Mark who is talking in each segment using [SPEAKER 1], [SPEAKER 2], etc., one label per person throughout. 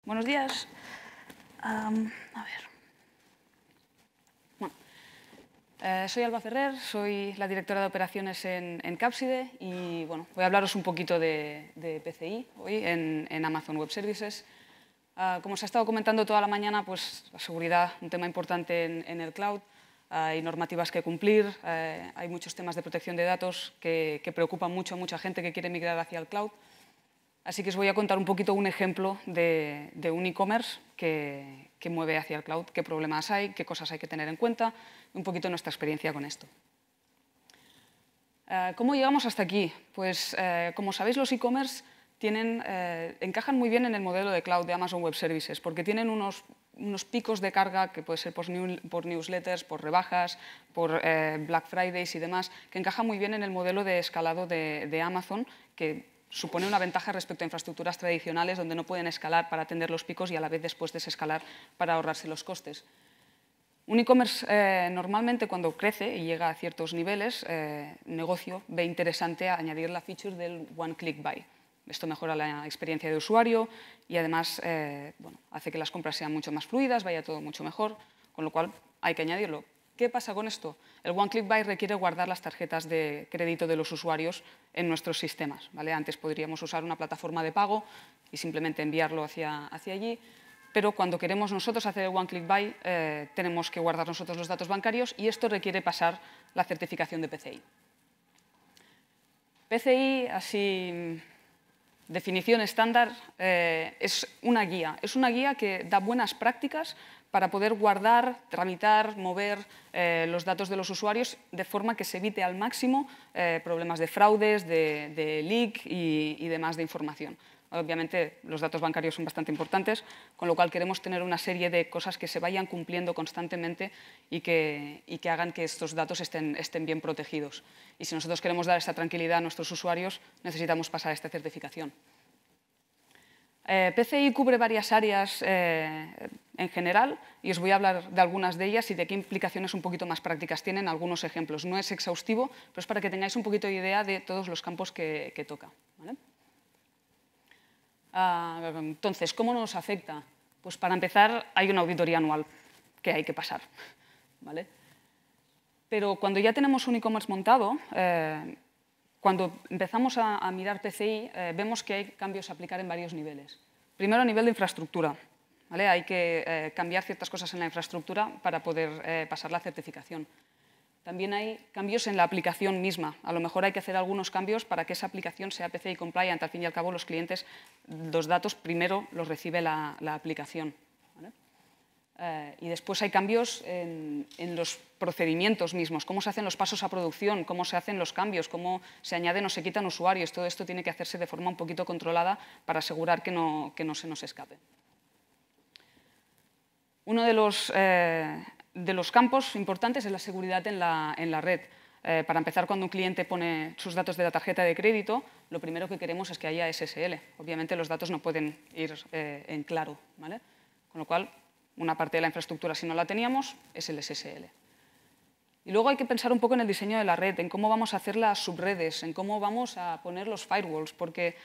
[SPEAKER 1] Buenos días. A ver. Bueno, soy Alba Ferrer, soy la directora de operaciones en Capside y bueno, voy a hablaros un poquito de PCI hoy en Amazon Web Services. Como se ha estado comentando toda la mañana, pues la seguridad, un tema importante en el cloud. Hay normativas que cumplir, hay muchos temas de protección de datos que preocupan mucho a mucha gente que quiere migrar hacia el cloud. Así que os voy a contar un poquito un ejemplo de un e-commerce que mueve hacia el cloud, qué problemas hay, qué cosas hay que tener en cuenta, y un poquito nuestra experiencia con esto. ¿Cómo llegamos hasta aquí? Pues, como sabéis, los e-commerce encajan muy bien en el modelo de cloud de Amazon Web Services, porque tienen unos picos de carga, que puede ser por newsletters, por rebajas, por Black Fridays y demás, que encajan muy bien en el modelo de escalado de Amazon, que supone una ventaja respecto a infraestructuras tradicionales donde no pueden escalar para atender los picos y a la vez después desescalar para ahorrarse los costes. Un e-commerce normalmente cuando crece y llega a ciertos niveles, negocio ve interesante añadir la feature del One Click Buy. Esto mejora la experiencia de usuario y además bueno, hace que las compras sean mucho más fluidas, vaya todo mucho mejor, con lo cual hay que añadirlo. ¿Qué pasa con esto? El One Click Buy requiere guardar las tarjetas de crédito de los usuarios en nuestros sistemas, ¿vale? Antes podríamos usar una plataforma de pago y simplemente enviarlo hacia allí, pero cuando queremos nosotros hacer el One Click Buy tenemos que guardar nosotros los datos bancarios y esto requiere pasar la certificación de PCI. PCI, así, definición estándar, es una guía que da buenas prácticas para poder guardar, tramitar, mover los datos de los usuarios de forma que se evite al máximo problemas de fraudes, de leak y demás de información. Obviamente, los datos bancarios son bastante importantes, con lo cual queremos tener una serie de cosas que se vayan cumpliendo constantemente y que hagan que estos datos estén bien protegidos. Y si nosotros queremos dar esta tranquilidad a nuestros usuarios, necesitamos pasar esta certificación. PCI cubre varias áreas en general y os voy a hablar de algunas de ellas y de qué implicaciones un poquito más prácticas tienen algunos ejemplos. No es exhaustivo, pero es para que tengáis un poquito de idea de todos los campos que toca, ¿vale? Entonces, ¿cómo nos afecta? Pues para empezar, hay una auditoría anual que hay que pasar, ¿vale? Pero cuando ya tenemos un e-commerce montado, cuando empezamos a mirar PCI, vemos que hay cambios a aplicar en varios niveles. Primero, a nivel de infraestructura, ¿vale? Hay que cambiar ciertas cosas en la infraestructura para poder pasar la certificación. También hay cambios en la aplicación misma. A lo mejor hay que hacer algunos cambios para que esa aplicación sea PCI compliant. Al fin y al cabo, los clientes, los datos primero los recibe la aplicación, ¿vale? Y después hay cambios en los procedimientos mismos, cómo se hacen los pasos a producción, cómo se hacen los cambios, cómo se añaden o se quitan usuarios. Todo esto tiene que hacerse de forma un poquito controlada para asegurar que no se nos escape. Uno de los campos importantes es la seguridad en la red. Para empezar, cuando un cliente pone sus datos de la tarjeta de crédito, lo primero que queremos es que haya SSL. Obviamente los datos no pueden ir en claro, ¿vale? Con lo cual, una parte de la infraestructura, si no la teníamos, es el SSL. Y luego hay que pensar un poco en el diseño de la red, en cómo vamos a hacer las subredes, en cómo vamos a poner los firewalls, porque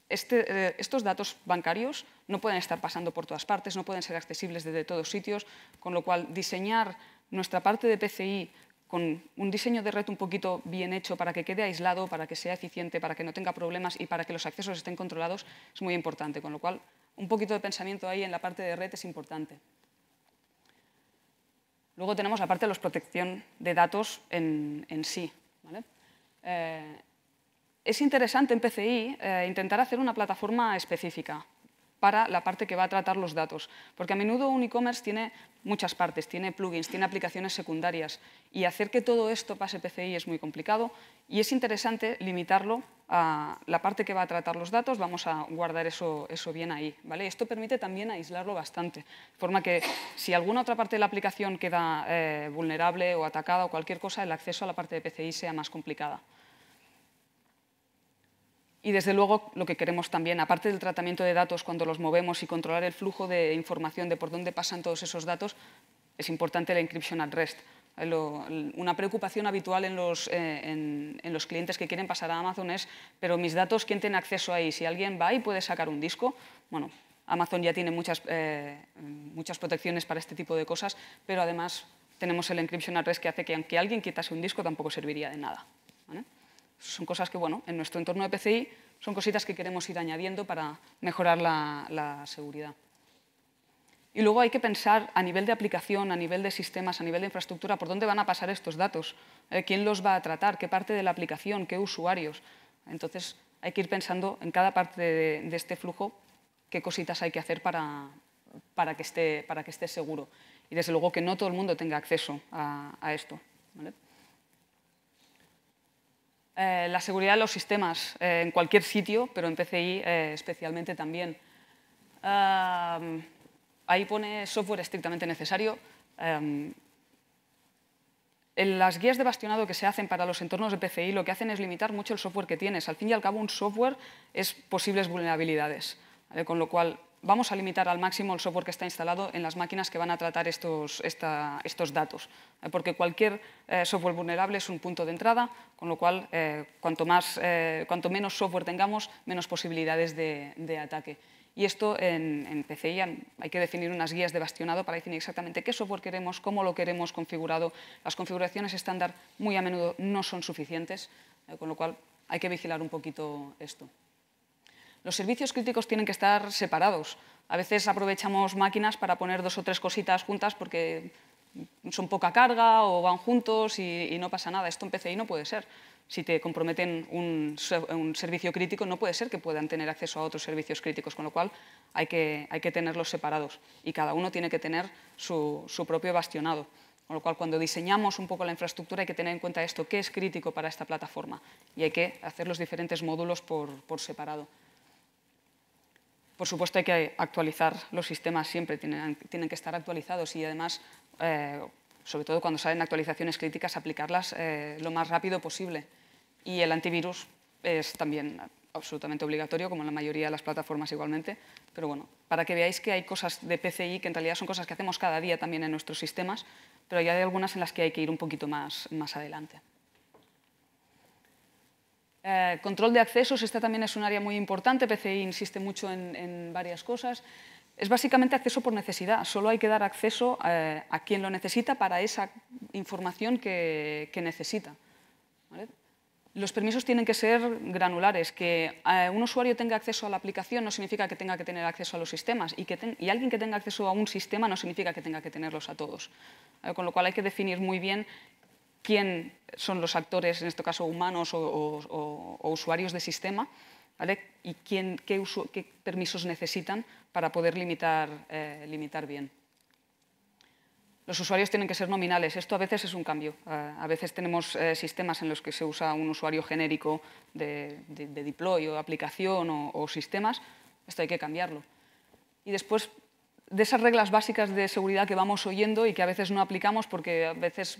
[SPEAKER 1] estos datos bancarios no pueden estar pasando por todas partes, no pueden ser accesibles desde todos sitios, con lo cual diseñar nuestra parte de PCI con un diseño de red un poquito bien hecho para que quede aislado, para que sea eficiente, para que no tenga problemas y para que los accesos estén controlados es muy importante, con lo cual un poquito de pensamiento ahí en la parte de red es importante. Luego tenemos la parte de la protección de datos en sí, ¿vale? Es interesante en PCI intentar hacer una plataforma específica para la parte que va a tratar los datos, porque a menudo un e-commerce tiene muchas partes, tiene plugins, tiene aplicaciones secundarias, y hacer que todo esto pase PCI es muy complicado, y es interesante limitarlo a la parte que va a tratar los datos. Vamos a guardar eso bien ahí, ¿vale? Esto permite también aislarlo bastante, de forma que si alguna otra parte de la aplicación queda vulnerable o atacada o cualquier cosa, el acceso a la parte de PCI sea más complicada. Y, desde luego, lo que queremos también, aparte del tratamiento de datos cuando los movemos y controlar el flujo de información de por dónde pasan todos esos datos, es importante la encryption at rest. Una preocupación habitual en los clientes que quieren pasar a Amazon es, pero mis datos, ¿quién tiene acceso ahí? Si alguien va y puede sacar un disco, bueno, Amazon ya tiene muchas protecciones para este tipo de cosas, pero además tenemos el encryption at rest que hace que aunque alguien quitase un disco tampoco serviría de nada, ¿vale? Son cosas que, bueno, en nuestro entorno de PCI son cositas que queremos ir añadiendo para mejorar la seguridad. Y luego hay que pensar a nivel de aplicación, a nivel de sistemas, a nivel de infraestructura, por dónde van a pasar estos datos, quién los va a tratar, qué parte de la aplicación, qué usuarios. Entonces, hay que ir pensando en cada parte de este flujo qué cositas hay que hacer para que esté seguro. Y desde luego que no todo el mundo tenga acceso a esto, ¿vale? La seguridad de los sistemas en cualquier sitio, pero en PCI especialmente también. Ahí pone software estrictamente necesario. En las guías de bastionado que se hacen para los entornos de PCI lo que hacen es limitar mucho el software que tienes. Al fin y al cabo, un software es posibles vulnerabilidades, ¿vale? Con lo cual, vamos a limitar al máximo el software que está instalado en las máquinas que van a tratar estos datos, porque cualquier software vulnerable es un punto de entrada, con lo cual, cuanto menos software tengamos, menos posibilidades de ataque. Y esto en PCI hay que definir unas guías de bastionado para definir exactamente qué software queremos, cómo lo queremos configurado. Las configuraciones estándar muy a menudo no son suficientes, con lo cual hay que vigilar un poquito esto. Los servicios críticos tienen que estar separados. A veces aprovechamos máquinas para poner 2 o 3 cositas juntas porque son poca carga o van juntos y no pasa nada. Esto en PCI no puede ser. Si te comprometen un servicio crítico, no puede ser que puedan tener acceso a otros servicios críticos, con lo cual hay que tenerlos separados y cada uno tiene que tener su propio bastionado. Con lo cual, cuando diseñamos un poco la infraestructura hay que tener en cuenta esto, qué es crítico para esta plataforma, y hay que hacer los diferentes módulos por separado. Por supuesto, hay que actualizar los sistemas siempre, tienen que estar actualizados y además, sobre todo cuando salen actualizaciones críticas, aplicarlas lo más rápido posible. Y el antivirus es también absolutamente obligatorio, como en la mayoría de las plataformas igualmente. Pero bueno, para que veáis que hay cosas de PCI que en realidad son cosas que hacemos cada día también en nuestros sistemas, pero ya hay algunas en las que hay que ir un poquito más adelante. Control de accesos, esta también es un área muy importante. PCI insiste mucho en varias cosas. Es básicamente acceso por necesidad. Solo hay que dar acceso a quien lo necesita para esa información que necesita, ¿vale? Los permisos tienen que ser granulares. Que un usuario tenga acceso a la aplicación no significa que tenga que tener acceso a los sistemas. Y alguien que tenga acceso a un sistema no significa que tenga que tenerlos a todos. Con lo cual hay que definir muy bien quién son los actores, en este caso humanos o usuarios de sistema, ¿vale? Y qué permisos necesitan para poder limitar bien. Los usuarios tienen que ser nominales. Esto a veces es un cambio. A veces tenemos sistemas en los que se usa un usuario genérico de deploy o aplicación o sistemas. Esto hay que cambiarlo. Y después, de esas reglas básicas de seguridad que vamos oyendo y que a veces no aplicamos porque a veces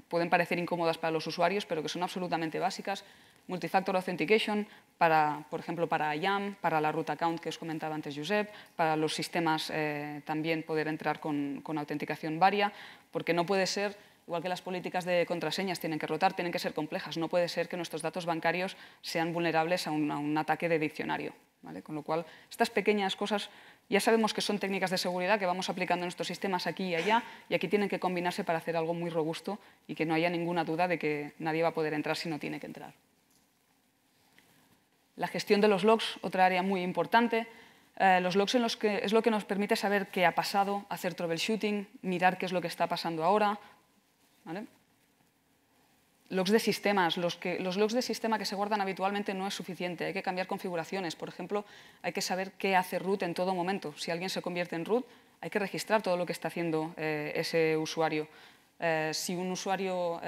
[SPEAKER 1] pueden parecer incómodas para los usuarios, pero que son absolutamente básicas. Multifactor Authentication, por ejemplo, para IAM, para la root account que os comentaba antes Josep, para los sistemas también poder entrar con autenticación varia, porque no puede ser, igual que las políticas de contraseñas tienen que rotar, tienen que ser complejas. No puede ser que nuestros datos bancarios sean vulnerables a un ataque de diccionario, ¿vale? Con lo cual, estas pequeñas cosas ya sabemos que son técnicas de seguridad que vamos aplicando en nuestros sistemas aquí y allá, y aquí tienen que combinarse para hacer algo muy robusto y que no haya ninguna duda de que nadie va a poder entrar si no tiene que entrar. La gestión de los logs, otra área muy importante. Los logs es lo que nos permite saber qué ha pasado, hacer troubleshooting, mirar qué es lo que está pasando ahora, ¿vale? Logs de sistemas. Los logs de sistema que se guardan habitualmente no es suficiente. Hay que cambiar configuraciones. Por ejemplo, hay que saber qué hace root en todo momento. Si alguien se convierte en root, hay que registrar todo lo que está haciendo ese usuario. Si un usuario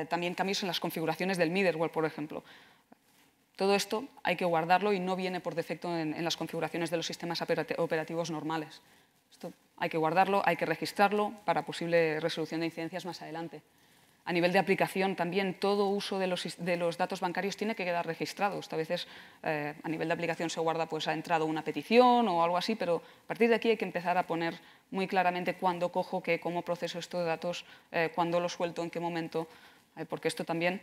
[SPEAKER 1] también cambios en las configuraciones del middleware, por ejemplo. Todo esto hay que guardarlo y no viene por defecto en las configuraciones de los sistemas operativos normales. Esto hay que guardarlo, hay que registrarlo para posible resolución de incidencias más adelante. A nivel de aplicación también todo uso de los datos bancarios tiene que quedar registrado. A veces a nivel de aplicación se guarda, pues ha entrado una petición o algo así, pero a partir de aquí hay que empezar a poner muy claramente cuándo cojo qué, cómo proceso estos datos, cuándo los suelto, en qué momento, porque esto también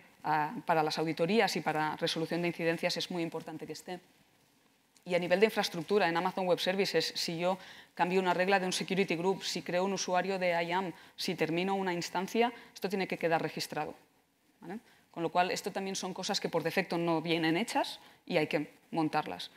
[SPEAKER 1] para las auditorías y para resolución de incidencias es muy importante que esté. Y a nivel de infraestructura, en Amazon Web Services, si yo cambio una regla de un security group, si creo un usuario de IAM, si termino una instancia, esto tiene que quedar registrado, ¿vale? Con lo cual, esto también son cosas que por defecto no vienen hechas y hay que montarlas.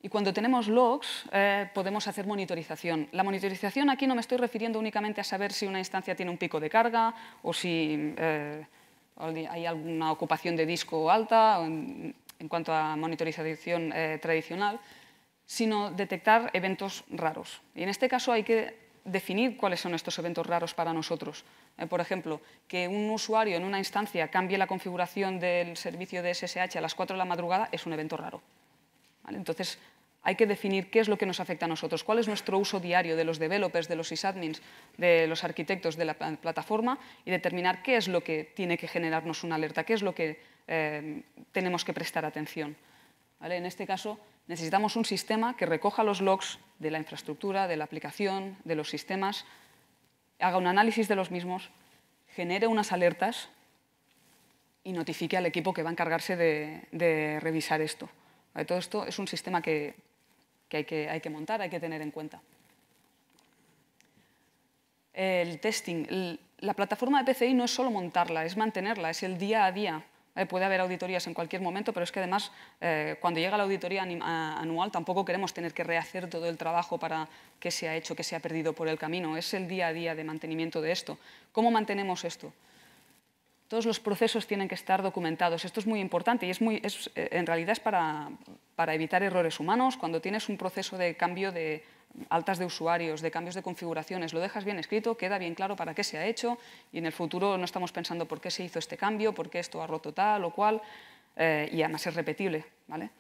[SPEAKER 1] Y cuando tenemos logs, podemos hacer monitorización. La monitorización aquí no me estoy refiriendo únicamente a saber si una instancia tiene un pico de carga o si hay alguna ocupación de disco alta, en cuanto a monitorización tradicional, sino detectar eventos raros. Y en este caso hay que definir cuáles son estos eventos raros para nosotros. Por ejemplo, que un usuario en una instancia cambie la configuración del servicio de SSH a las 4 de la madrugada es un evento raro, ¿vale? Entonces, hay que definir qué es lo que nos afecta a nosotros, cuál es nuestro uso diario de los developers, de los sysadmins, de los arquitectos de la plataforma y determinar qué es lo que tiene que generarnos una alerta, qué es lo que tenemos que prestar atención, ¿vale? En este caso, necesitamos un sistema que recoja los logs de la infraestructura, de la aplicación, de los sistemas, haga un análisis de los mismos, genere unas alertas y notifique al equipo que va a encargarse de revisar esto. ¿Vale? Todo esto es un sistema que hay que montar, hay que tener en cuenta. El testing. La plataforma de PCI no es solo montarla, es mantenerla, es el día a día. Puede haber auditorías en cualquier momento, pero es que además, cuando llega la auditoría anual, tampoco queremos tener que rehacer todo el trabajo para qué se ha hecho, qué se ha perdido por el camino. Es el día a día de mantenimiento de esto. ¿Cómo mantenemos esto? Todos los procesos tienen que estar documentados. Esto es muy importante y en realidad es para evitar errores humanos. Cuando tienes un proceso de cambio de altas de usuarios, de cambios de configuraciones, lo dejas bien escrito, queda bien claro para qué se ha hecho y en el futuro no estamos pensando por qué se hizo este cambio, por qué esto ha roto tal o cual, y además es repetible, ¿vale?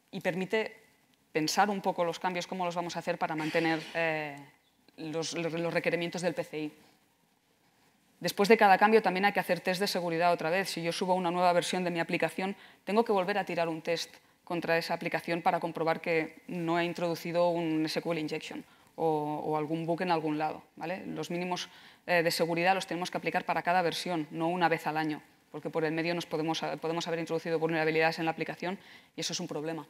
[SPEAKER 1] Y permite pensar un poco los cambios, cómo los vamos a hacer para mantener los requerimientos del PCI. Después de cada cambio también hay que hacer test de seguridad otra vez. Si yo subo una nueva versión de mi aplicación, tengo que volver a tirar un test contra esa aplicación para comprobar que no he introducido un SQL injection o algún bug en algún lado, ¿vale? Los mínimos de seguridad los tenemos que aplicar para cada versión, no una vez al año, porque por el medio podemos haber introducido vulnerabilidades en la aplicación y eso es un problema.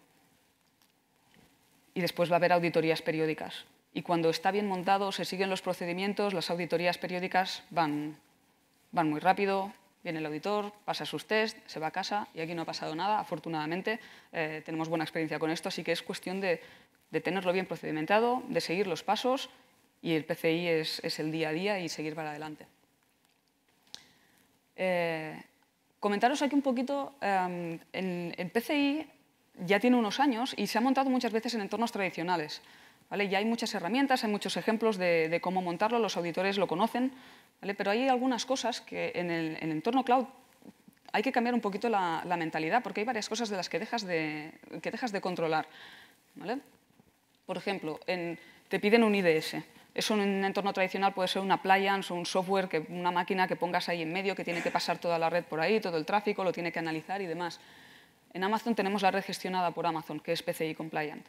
[SPEAKER 1] Y después va a haber auditorías periódicas. Y cuando está bien montado, se siguen los procedimientos, las auditorías periódicas van muy rápido, viene el auditor, pasa sus tests, se va a casa y aquí no ha pasado nada, afortunadamente. Tenemos buena experiencia con esto, así que es cuestión de tenerlo bien procedimentado, de seguir los pasos y el PCI es el día a día y seguir para adelante. Comentaros aquí un poquito, el PCI ya tiene unos años y se ha montado muchas veces en entornos tradicionales, ¿vale? Ya hay muchas herramientas, hay muchos ejemplos de cómo montarlo, los auditores lo conocen, ¿vale? Pero hay algunas cosas que en el entorno cloud hay que cambiar un poquito la mentalidad, porque hay varias cosas de las que dejas de controlar, ¿vale? Por ejemplo, te piden un IDS. Eso en un entorno tradicional puede ser un appliance o un software, una máquina que pongas ahí en medio, que tiene que pasar toda la red por ahí, todo el tráfico, lo tiene que analizar y demás. En Amazon tenemos la red gestionada por Amazon, que es PCI compliant.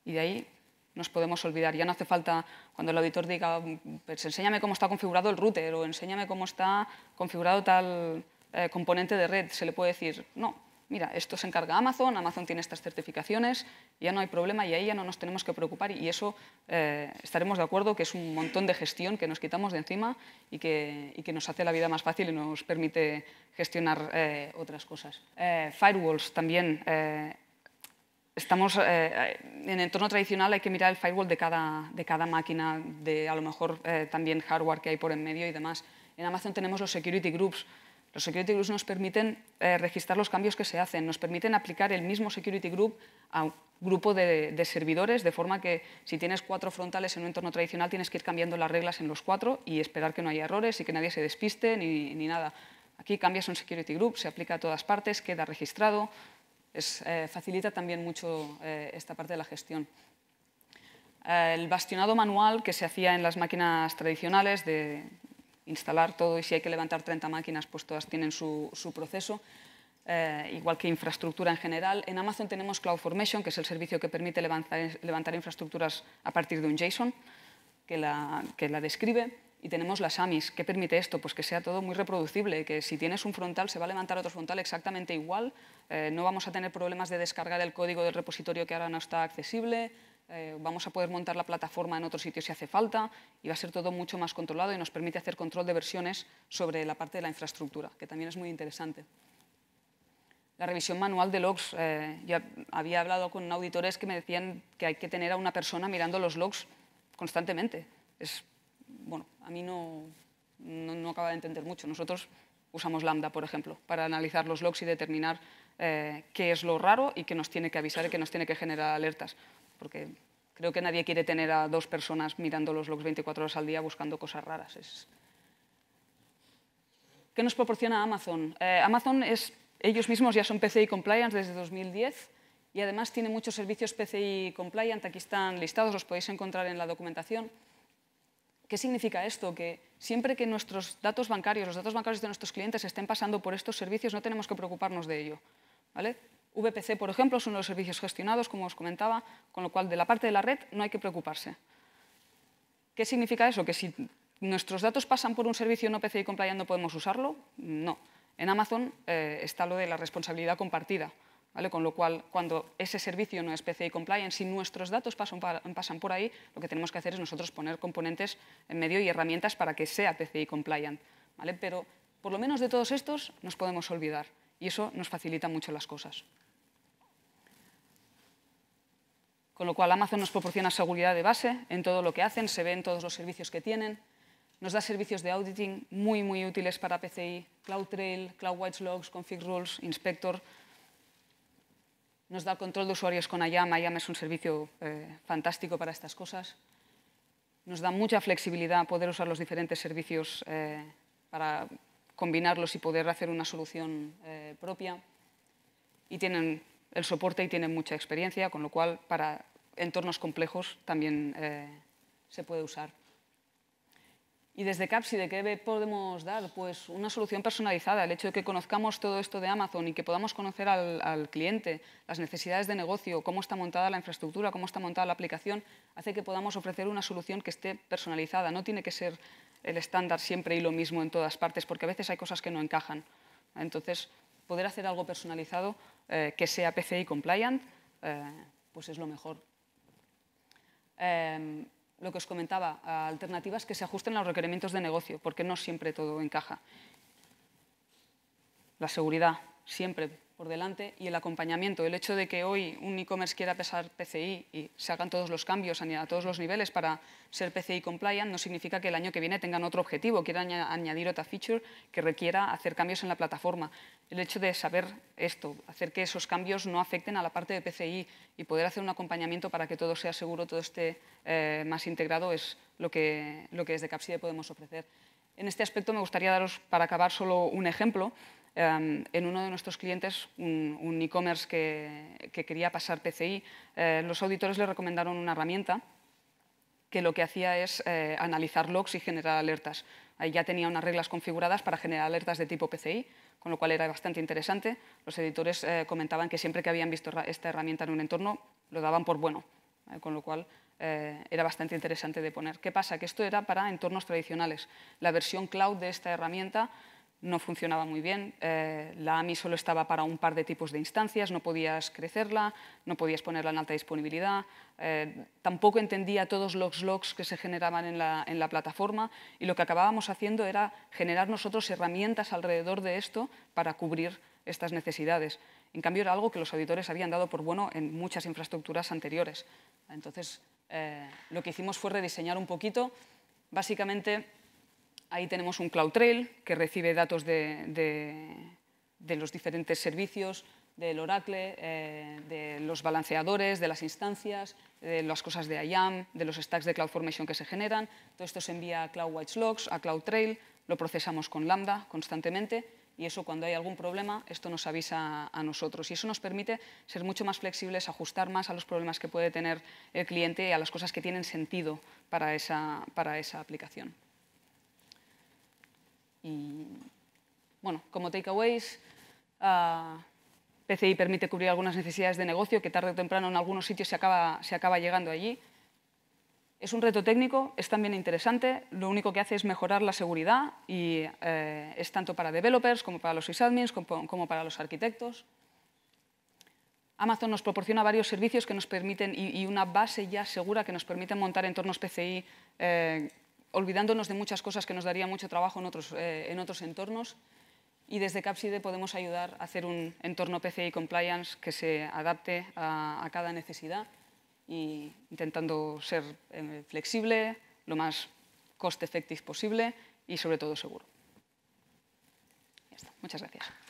[SPEAKER 1] Y de ahí nos podemos olvidar. Ya no hace falta, cuando el auditor diga, pues enséñame cómo está configurado el router o enséñame cómo está configurado tal componente de red, se le puede decir, no, mira, esto se encarga Amazon, Amazon tiene estas certificaciones, ya no hay problema y ahí ya no nos tenemos que preocupar y eso estaremos de acuerdo que es un montón de gestión que nos quitamos de encima y que nos hace la vida más fácil y nos permite gestionar otras cosas. Firewalls también. Estamos en el entorno tradicional hay que mirar el firewall de cada máquina, de a lo mejor también hardware que hay por en medio y demás. En Amazon tenemos los security groups. Los security groups nos permiten registrar los cambios que se hacen, nos permiten aplicar el mismo security group a un grupo de servidores, de forma que si tienes 4 frontales en un entorno tradicional tienes que ir cambiando las reglas en los 4 y esperar que no haya errores y que nadie se despiste ni nada. Aquí cambias un security group, se aplica a todas partes, queda registrado. Facilita también mucho esta parte de la gestión. El bastionado manual que se hacía en las máquinas tradicionales de instalar todo y si hay que levantar 30 máquinas, pues todas tienen su proceso, igual que infraestructura en general. En Amazon tenemos CloudFormation, que es el servicio que permite levantar infraestructuras a partir de un JSON, que la describe. Y tenemos las AMIs. ¿Qué permite esto? Pues que sea todo muy reproducible, que si tienes un frontal se va a levantar otro frontal exactamente igual, no vamos a tener problemas de descargar el código del repositorio que ahora no está accesible, vamos a poder montar la plataforma en otro sitio si hace falta y va a ser todo mucho más controlado y nos permite hacer control de versiones sobre la parte de la infraestructura, que también es muy interesante. La revisión manual de logs. Ya había hablado con auditores que me decían que hay que tener a una persona mirando los logs constantemente. Bueno, a mí no acaba de entender mucho. Nosotros usamos Lambda, por ejemplo, para analizar los logs y determinar qué es lo raro y qué nos tiene que avisar y qué nos tiene que generar alertas. Porque creo que nadie quiere tener a 2 personas mirando los logs 24 horas al día buscando cosas raras. ¿Qué nos proporciona Amazon? Amazon ellos mismos ya son PCI compliant desde 2010 y además tiene muchos servicios PCI compliant. Aquí están listados, los podéis encontrar en la documentación. ¿Qué significa esto? Que siempre que nuestros datos bancarios, los datos bancarios de nuestros clientes estén pasando por estos servicios, no tenemos que preocuparnos de ello, ¿vale? VPC, por ejemplo, es uno de los servicios gestionados, como os comentaba, con lo cual de la parte de la red no hay que preocuparse. ¿Qué significa eso? Que si nuestros datos pasan por un servicio no PCI compliant, ¿no podemos usarlo? No. En Amazon está lo de la responsabilidad compartida, ¿vale? Con lo cual, cuando ese servicio no es PCI compliant, si nuestros datos pasan por ahí, lo que tenemos que hacer es nosotros poner componentes en medio y herramientas para que sea PCI compliant, ¿vale? Pero por lo menos de todos estos nos podemos olvidar y eso nos facilita mucho las cosas. Con lo cual, Amazon nos proporciona seguridad de base en todo lo que hacen, se ve en todos los servicios que tienen. Nos da servicios de auditing muy, muy útiles para PCI, CloudTrail, CloudWatch Logs, Config Rules, Inspector. Nos da control de usuarios con IAM. IAM es un servicio fantástico para estas cosas. Nos da mucha flexibilidad poder usar los diferentes servicios para combinarlos y poder hacer una solución propia. Y tienen el soporte y tienen mucha experiencia, con lo cual para entornos complejos también se puede usar. Y desde Capsi, ¿de qué podemos dar? Pues una solución personalizada. El hecho de que conozcamos todo esto de Amazon y que podamos conocer al cliente, las necesidades de negocio, cómo está montada la infraestructura, cómo está montada la aplicación, hace que podamos ofrecer una solución que esté personalizada. No tiene que ser el estándar siempre y lo mismo en todas partes, porque a veces hay cosas que no encajan. Entonces, poder hacer algo personalizado que sea PCI compliant, pues es lo mejor. Lo que os comentaba, alternativas que se ajusten a los requerimientos de negocio, porque no siempre todo encaja. La seguridad, siempre por delante, y el acompañamiento. El hecho de que hoy un e-commerce quiera pasar PCI y se hagan todos los cambios a todos los niveles para ser PCI compliant no significa que el año que viene tengan otro objetivo, quieran añadir otra feature que requiera hacer cambios en la plataforma. El hecho de saber esto, hacer que esos cambios no afecten a la parte de PCI y poder hacer un acompañamiento para que todo sea seguro, todo esté más integrado, es lo que desde Capside podemos ofrecer. En este aspecto me gustaría daros, para acabar, solo un ejemplo. En uno de nuestros clientes, un e-commerce que quería pasar PCI, los auditores le recomendaron una herramienta que lo que hacía es analizar logs y generar alertas. Ahí ya tenía unas reglas configuradas para generar alertas de tipo PCI, con lo cual era bastante interesante. Los editores comentaban que siempre que habían visto esta herramienta en un entorno, lo daban por bueno, con lo cual era bastante interesante de poner. ¿Qué pasa? Que esto era para entornos tradicionales. La versión cloud de esta herramienta no funcionaba muy bien. La AMI solo estaba para un par de tipos de instancias, no podías crecerla, no podías ponerla en alta disponibilidad, tampoco entendía todos los logs que se generaban en la plataforma y lo que acabábamos haciendo era generar nosotros herramientas alrededor de esto para cubrir estas necesidades. En cambio, era algo que los auditores habían dado por bueno en muchas infraestructuras anteriores. Entonces, lo que hicimos fue rediseñar un poquito. Básicamente, ahí tenemos un CloudTrail que recibe datos de los diferentes servicios, del Oracle, de los balanceadores, de las instancias, de las cosas de IAM, de los stacks de CloudFormation que se generan. Todo esto se envía a CloudWatch Logs, a CloudTrail, lo procesamos con Lambda constantemente y eso, cuando hay algún problema, esto nos avisa a nosotros. Y eso nos permite ser mucho más flexibles, ajustar más a los problemas que puede tener el cliente y a las cosas que tienen sentido para esa aplicación. Y, bueno, como takeaways, PCI permite cubrir algunas necesidades de negocio que tarde o temprano en algunos sitios se acaba llegando allí. Es un reto técnico, es también interesante, lo único que hace es mejorar la seguridad y es tanto para developers como para los sysadmins, como para los arquitectos. Amazon nos proporciona varios servicios que nos permiten y una base ya segura que nos permiten montar entornos PCI olvidándonos de muchas cosas que nos daría mucho trabajo en otros entornos. Y desde Capside podemos ayudar a hacer un entorno PCI compliance que se adapte a cada necesidad y intentando ser flexible, lo más cost effective posible y sobre todo seguro. Ya está. Muchas gracias.